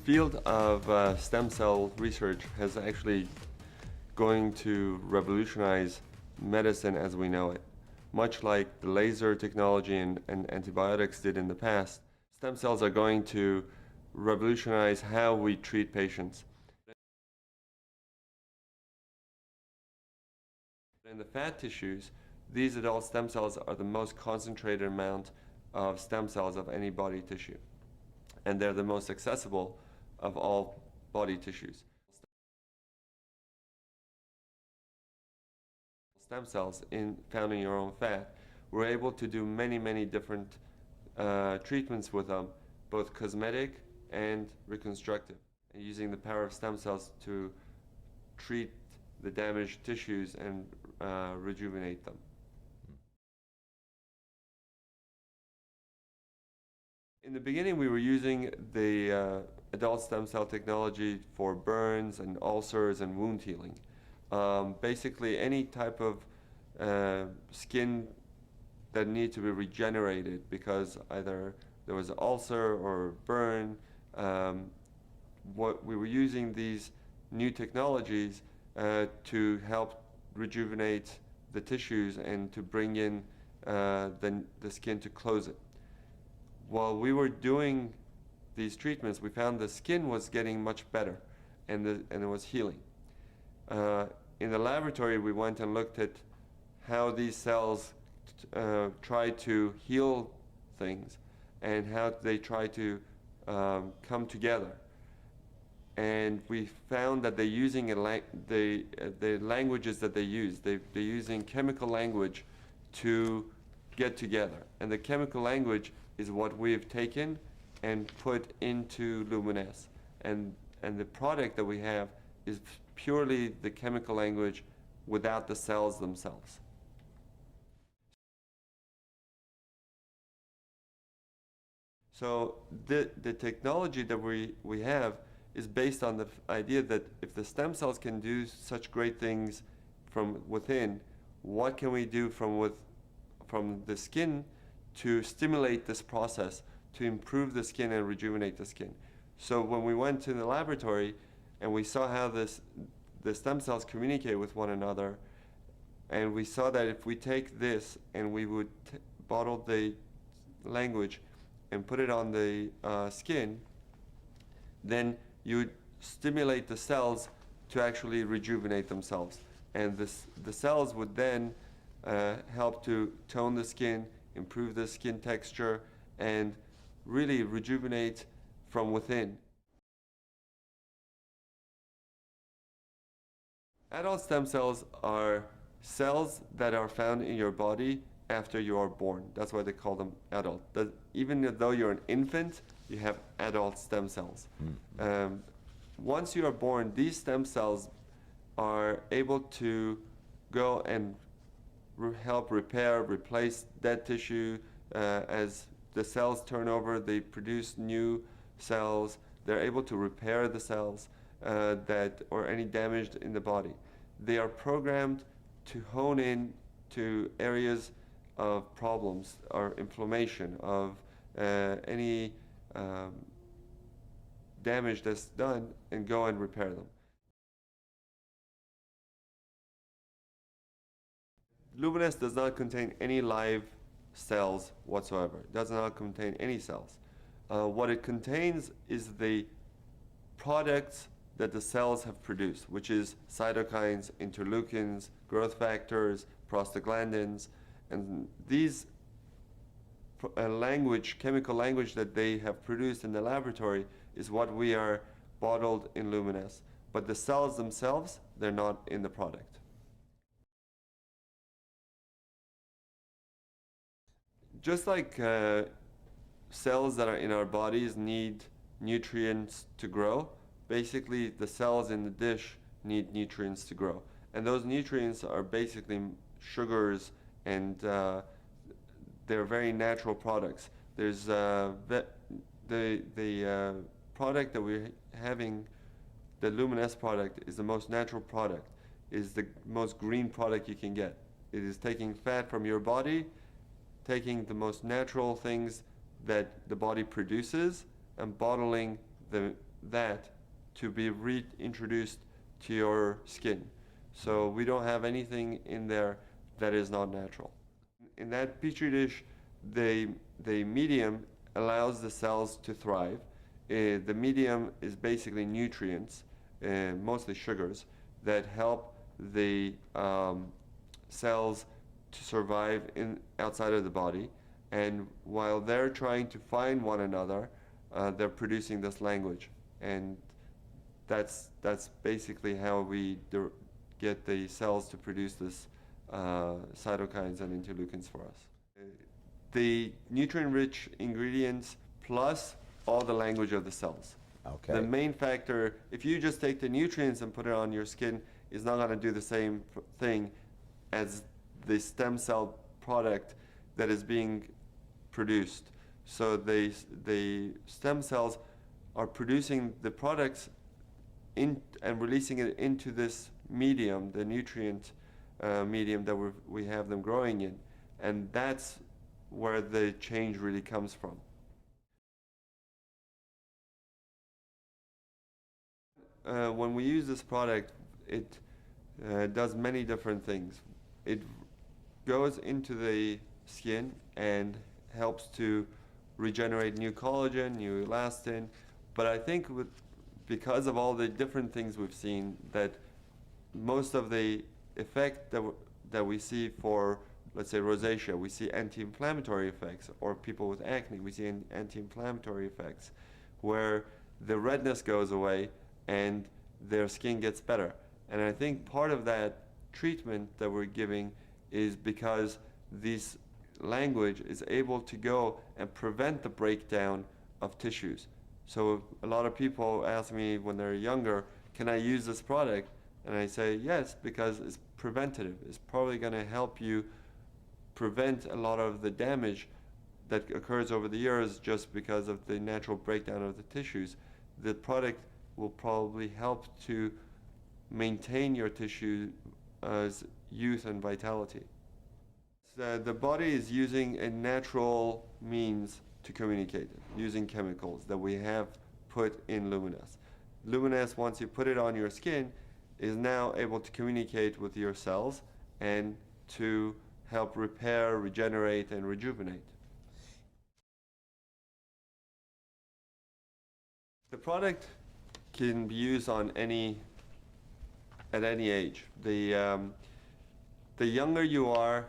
field of stem cell research has actually going to revolutionize medicine as we know it. Much like the laser technology and antibiotics did in the past, stem cells are going to revolutionize how we treat patients. In the fat tissues, these adult stem cells are the most concentrated amount of stem cells of any body tissue, and they're the most accessible of all body tissues. Stem cells found in your own fat, we're able to do many different treatments with them, both cosmetic and reconstructive, and using the power of stem cells to treat the damaged tissues and rejuvenate them. In the beginning, we were using the adult stem cell technology for burns and ulcers and wound healing. Basically, any type of skin that needs to be regenerated because either there was an ulcer or burn. What we were using these new technologies to help rejuvenate the tissues and to bring in the skin to close it. While we were doing these treatments, we found the skin was getting much better and it was healing. In the laboratory, we went and looked at how these cells try to heal things and how they try to come together. And we found that they're using the languages that they use. They're using chemical language to get together. And the chemical language is what we've taken and put into Luminesce. And the product that we have is purely the chemical language without the cells themselves. So the technology that we have is based on the idea that if the stem cells can do such great things from within, what can we do from the skin to stimulate this process, to improve the skin and rejuvenate the skin? So when we went to the laboratory and we saw how the stem cells communicate with one another, and we saw that if we take this and we would bottle the language and put it on the skin, then you would stimulate the cells to actually rejuvenate themselves. And the cells would then help to tone the skin, improve the skin texture, and really rejuvenate from within. Adult stem cells are cells that are found in your body after you are born. That's why they call them adult. Even though you're an infant, you have adult stem cells. Once you are born, these stem cells are able to go and help repair, replace dead tissue. As the cells turn over, they produce new cells. They're able to repair the cells or any damage in the body. They are programmed to hone in to areas of problems or inflammation, of any damage that's done, and go and repair them. Luminesce does not contain any live cells whatsoever. It does not contain any cells. What it contains is the products that the cells have produced, which is cytokines, interleukins, growth factors, prostaglandins, and these chemical language that they have produced in the laboratory is what we are bottled in Luminesce. But the cells themselves, they're not in the product. Just like cells that are in our bodies need nutrients to grow, basically the cells in the dish need nutrients to grow. And those nutrients are basically sugars, and they're very natural products. There's the product that we're having, the Luminesce product, is the most natural product, is the most green product you can get. It is taking fat from your body, taking the most natural things that the body produces, and bottling the that to be reintroduced to your skin. So we don't have anything in there that is not natural. In that petri dish, the medium allows the cells to thrive. The medium is basically nutrients, mostly sugars, that help the cells to survive outside of the body. And while they're trying to find one another, they're producing this language. And that's basically how we get the cells to produce this cytokines and interleukins for us. The nutrient-rich ingredients plus all the language of the cells. Okay. The main factor, if you just take the nutrients and put it on your skin, is not going to do the same thing as the stem cell product that is being produced. So the stem cells are producing the products and releasing it into this medium, the nutrient medium that we have them growing in. And that's where the change really comes from. When we use this product, it does many different things. It goes into the skin and helps to regenerate new collagen, new elastin. But I think because of all the different things we've seen, that most of the effect that we see for, let's say, rosacea, we see anti-inflammatory effects, or people with acne, we see anti-inflammatory effects, where the redness goes away and their skin gets better. And I think part of that treatment that we're giving is because this language is able to go and prevent the breakdown of tissues. So a lot of people ask me when they're younger, can I use this product? And I say yes, because it's preventative. It's probably going to help you prevent a lot of the damage that occurs over the years just because of the natural breakdown of the tissues. The product will probably help to maintain your tissue's youth and vitality. So the body is using a natural means to communicate, using chemicals that we have put in Luminesce. Luminesce, once you put it on your skin, is now able to communicate with your cells and to help repair, regenerate, and rejuvenate. The product can be used on at any age. The younger you are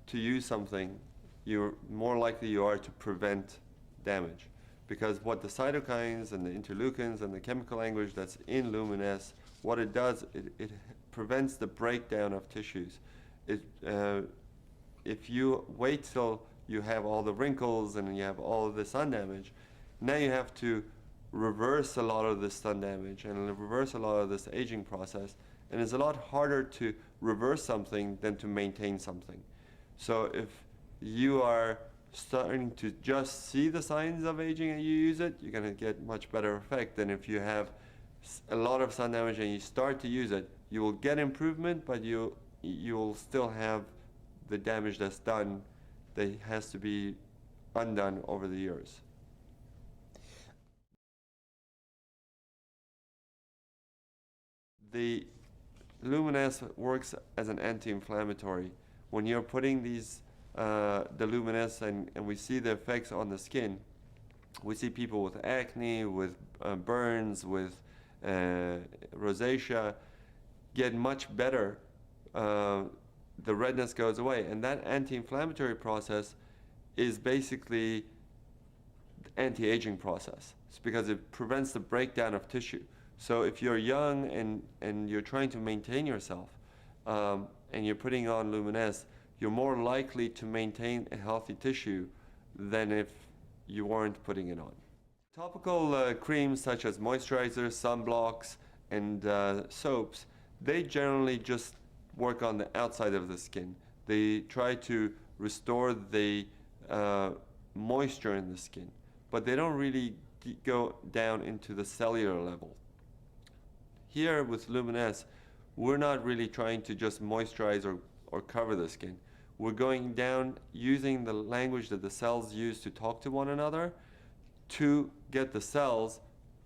to use something, you're more likely you are to prevent damage. Because what the cytokines and the interleukins and the chemical language that's in Luminesce, what it does, it prevents the breakdown of tissues. If you wait till you have all the wrinkles and you have all of the sun damage, now you have to reverse a lot of this sun damage and reverse a lot of this aging process. And it's a lot harder to reverse something than to maintain something. So if you are starting to just see the signs of aging and you use it, you're going to get much better effect than if you have a lot of sun damage and you start to use it. You will get improvement, but you will still have the damage that's done that has to be undone over the years. The Luminesce works as an anti-inflammatory. When you're putting these the Luminesce and we see the effects on the skin, we see people with acne, with burns, with rosacea get much better. The redness goes away, and that anti-inflammatory process is basically the anti-aging process. It's because it prevents the breakdown of tissue. So if you're young and you're trying to maintain yourself and you're putting on Luminesce, you're more likely to maintain a healthy tissue than if you weren't putting it on. Topical creams such as moisturizers, sunblocks, and soaps, they generally just work on the outside of the skin. They try to restore the moisture in the skin, but they don't really go down into the cellular level. Here with Luminesce, we're not really trying to just moisturize or cover the skin. We're going down using the language that the cells use to talk to one another to get the cells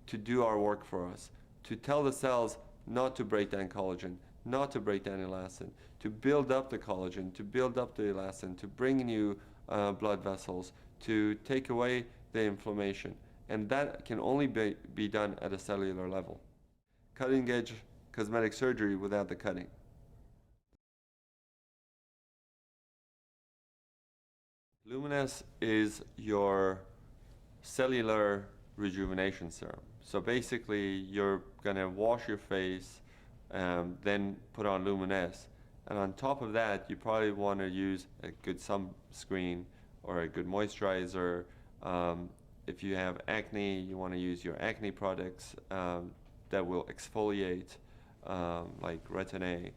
to do our work for us, to tell the cells not to break down collagen, not to break down elastin, to build up the collagen, to build up the elastin, to bring new blood vessels, to take away the inflammation. And that can only be done at a cellular level. Cutting edge cosmetic surgery without the cutting. Luminesce is your cellular rejuvenation serum. So basically, you're gonna wash your face, then put on Luminesce. And on top of that, you probably want to use a good sunscreen or a good moisturizer. If you have acne, you want to use your acne products that will exfoliate, like Retin-A.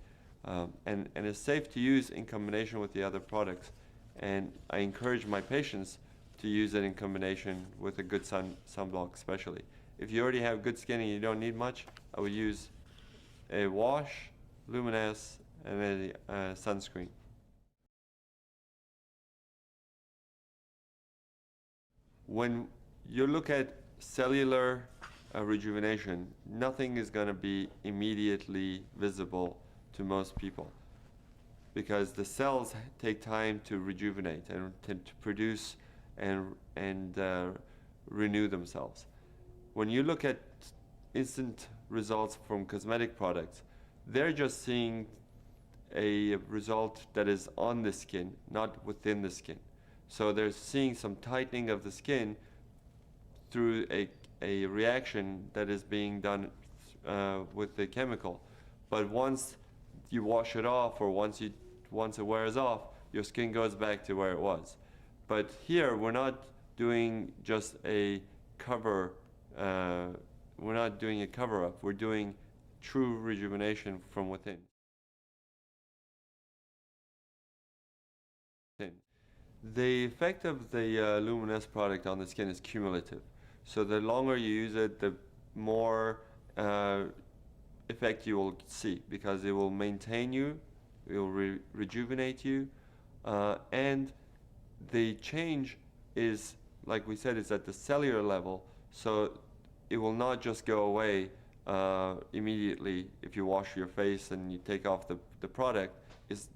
And it's safe to use in combination with the other products. And I encourage my patients to use it in combination with a good sunblock especially. If you already have good skin and you don't need much, I would use a wash, Luminesce, and a sunscreen. When you look at cellular rejuvenation, nothing is going to be immediately visible to most people because the cells take time to rejuvenate and to produce and renew themselves. When you look at instant results from cosmetic products, they're just seeing a result that is on the skin, not within the skin. So they're seeing some tightening of the skin through a reaction that is being done with the chemical. But once you wash it off, or once it wears off, your skin goes back to where it was. But here we're not doing just a cover. We're not doing a cover-up. We're doing true rejuvenation from within. The effect of the Luminesce product on the skin is cumulative. So the longer you use it, the more effect you will see, because it will maintain you, it will rejuvenate you, and the change is, like we said, is at the cellular level, so it will not just go away immediately if you wash your face and you take off the product.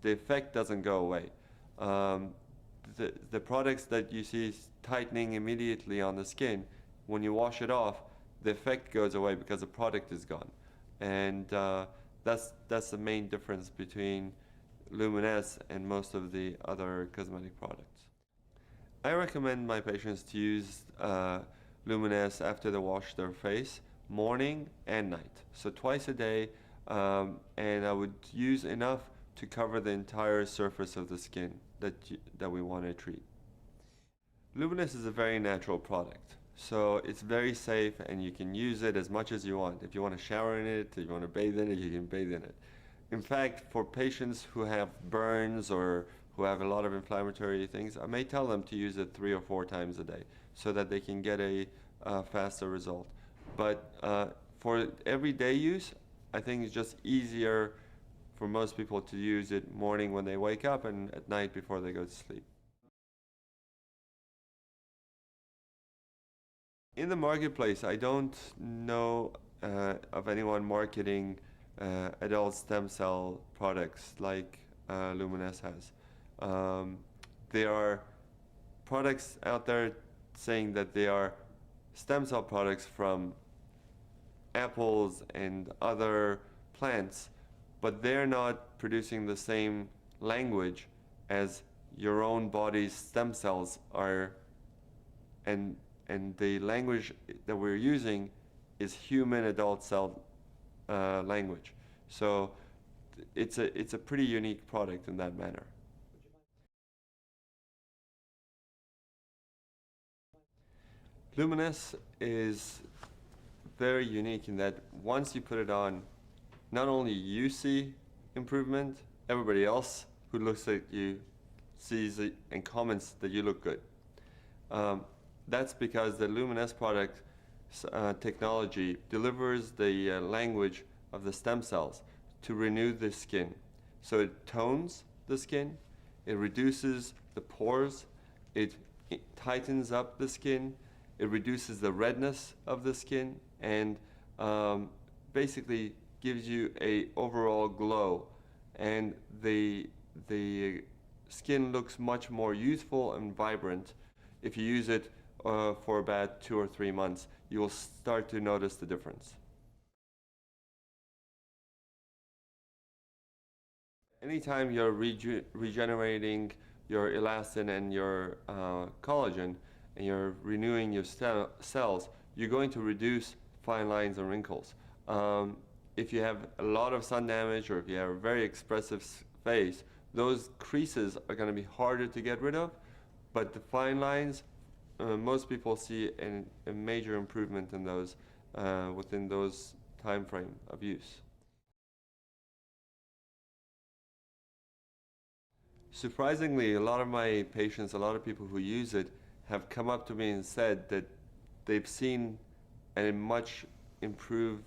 The effect doesn't go away. The products that you see tightening immediately on the skin, when you wash it off, the effect goes away because the product is gone. And that's the main difference between Luminesce and most of the other cosmetic products. I recommend my patients to use Luminesce after they wash their face, morning and night. So twice a day, and I would use enough to cover the entire surface of the skin that we want to treat. Luminesce is a very natural product, so it's very safe and you can use it as much as you want. If you want to shower in it, if you want to bathe in it, you can bathe in it. In fact, for patients who have burns or who have a lot of inflammatory things, I may tell them to use it 3 or 4 times a day so that they can get a faster result. But for everyday use, I think it's just easier for most people to use it morning when they wake up and at night before they go to sleep. In the marketplace, I don't know of anyone marketing adult stem cell products like Luminesce has. There are products out there saying that they are stem cell products from apples and other plants, but they're not producing the same language as your own body's stem cells are, and the language that we're using is human adult cell language. So it's a pretty unique product in that manner. Luminesce is very unique in that once you put it on, not only you see improvement, everybody else who looks at you sees it and comments that you look good. That's because the Luminesce product technology delivers the language of the stem cells to renew the skin. So it tones the skin, it reduces the pores, it tightens up the skin, It reduces the redness of the skin and basically gives you a overall glow, and the skin looks much more youthful and vibrant. If you use it for about 2 or 3 months, you will start to notice the difference. Anytime you're regenerating your elastin and your collagen, and you're renewing your cells, you're going to reduce fine lines and wrinkles. If you have a lot of sun damage, or if you have a very expressive face, those creases are going to be harder to get rid of, but the fine lines, most people see a major improvement in those within those time frame of use. Surprisingly, a lot of my patients, a lot of people who use it, have come up to me and said that they've seen a much improvement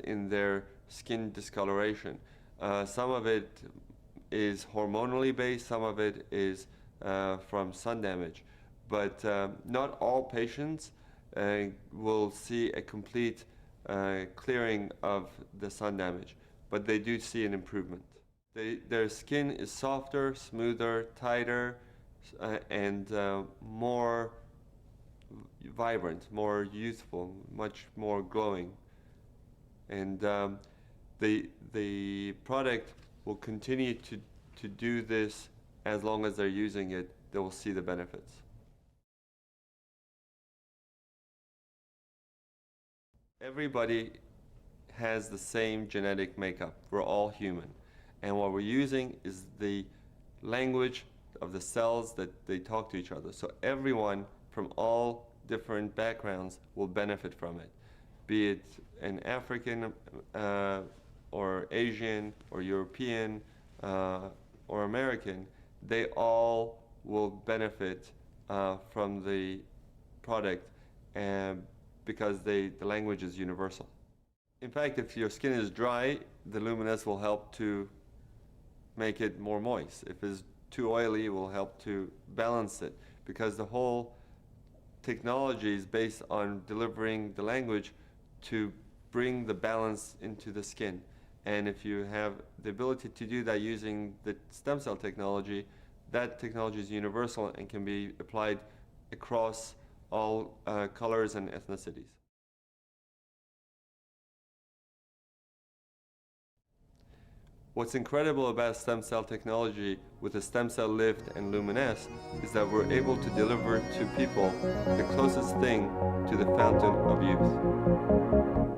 in their skin discoloration. Some of it is hormonally based, some of it is from sun damage, but not all patients will see a complete clearing of the sun damage, but they do see an improvement. Their skin is softer, smoother, tighter, and more vibrant, more youthful, much more glowing. And the product will continue to do this as long as they're using it. They will see the benefits. Everybody has the same genetic makeup. We're all human. And what we're using is the language of the cells that they talk to each other. So everyone from all different backgrounds will benefit from it, be it an African or Asian or European or American. They all will benefit from the product, because the language is universal. In fact, if your skin is dry, the Luminesce will help to make it more moist. If it's too oily, it will help to balance it, because the whole technology is based on delivering the language to bring the balance into the skin. And if you have the ability to do that using the stem cell technology, that technology is universal and can be applied across all colors and ethnicities. What's incredible about stem cell technology with the stem cell lift and Luminesce is that we're able to deliver to people the closest thing to the fountain of youth.